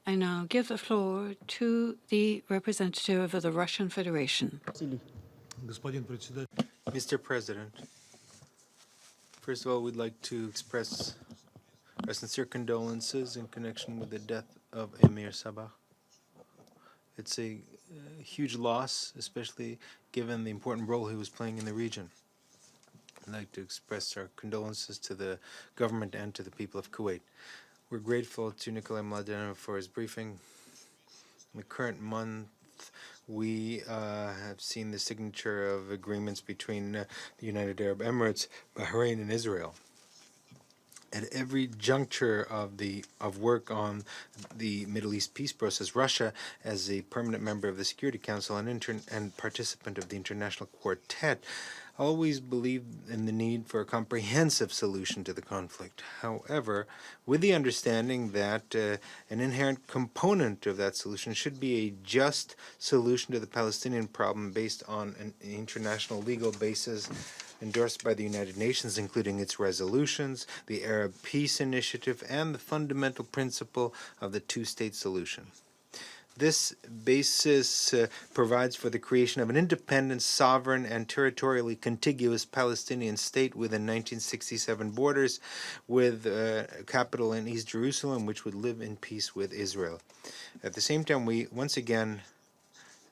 I now give the floor to the representative of the Russian Federation. Mr. President, first of all, we'd like to express our sincere condolences in connection with the death of Emir Sabah. It's a huge loss, especially given the important role he was playing in the region. I'd like to express our condolences to the government and to the people of Kuwait. We're grateful to Nikolai Mladenov for his briefing. In the current month, we have seen the signature of agreements between the United Arab Emirates, Bahrain, and Israel. At every juncture of work on the Middle East peace process, Russia, as a permanent member of the Security Council and participant of the International Quartet, always believed in the need for a comprehensive solution to the conflict. However, with the understanding that an inherent component of that solution should be a just solution to the Palestinian problem based on an international legal basis endorsed by the United Nations, including its resolutions, the Arab Peace Initiative, and the fundamental principle of the two-state solution. This basis provides for the creation of an independent, sovereign, and territorially contiguous Palestinian state within 1967 borders, with a capital in East Jerusalem, which would live in peace with Israel. At the same time, we once again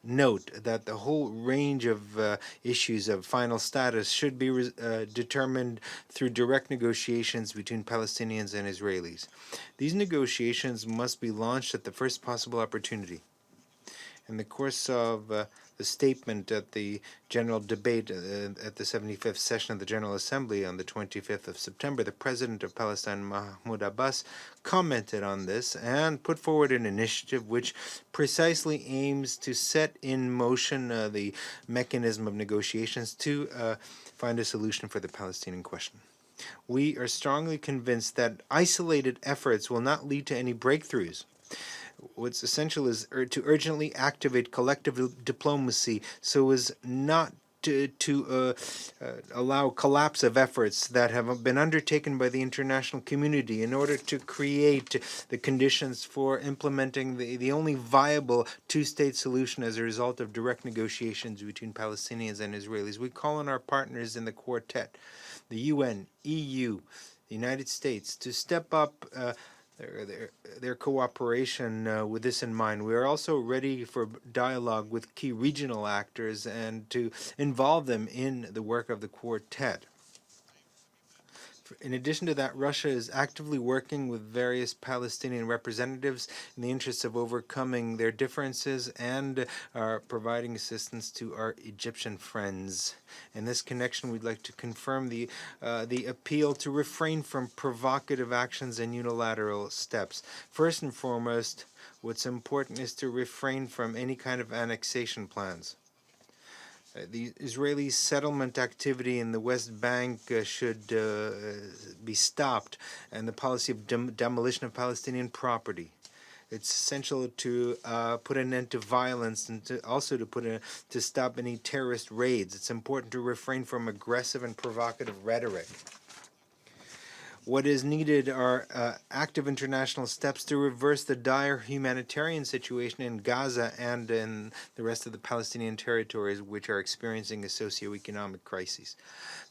note that the whole range of issues of final status should be determined through direct negotiations between Palestinians and Israelis. These negotiations must be launched at the first possible opportunity. In the course of the statement at the general debate at the 75th session of the General Assembly on the 25th of September, the President of Palestine, Mahmoud Abbas, commented on this and put forward an initiative which precisely aims to set in motion the mechanism of negotiations to find a solution for the Palestinian question. We are strongly convinced that isolated efforts will not lead to any breakthroughs. What's essential is to urgently activate collective diplomacy so as not to allow collapse of efforts that have been undertaken by the international community in order to create the conditions for implementing the only viable two-state solution as a result of direct negotiations between Palestinians and Israelis. We call on our partners in the quartet, the UN, EU, the United States, to step up their cooperation with this in mind. We are also ready for dialogue with key regional actors and to involve them in the work of the quartet. In addition to that, Russia is actively working with various Palestinian representatives in the interest of overcoming their differences and are providing assistance to our Egyptian friends. In this connection, we'd like to confirm the appeal to refrain from provocative actions and unilateral steps. First and foremost, what's important is to refrain from any kind of annexation plans. The Israeli settlement activity in the West Bank should be stopped, and the policy of demolition of Palestinian property. It's essential to put an end to violence and to stop any terrorist raids. It's important to refrain from aggressive and provocative rhetoric. What is needed are active international steps to reverse the dire humanitarian situation in Gaza and in the rest of the Palestinian territories, which are experiencing a socio-economic crisis.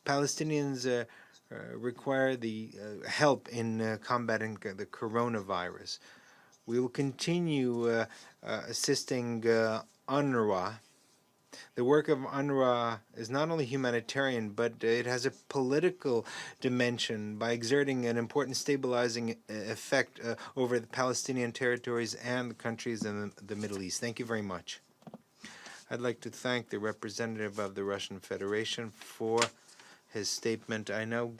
Palestinians require the help in combating the coronavirus. We will continue assisting UNRWA. The work of UNRWA is not only humanitarian, but it has a political dimension by exerting an important stabilizing effect over the Palestinian territories and the countries in the Middle East. Thank you very much. I'd like to thank the representative of the Russian Federation for his statement. I now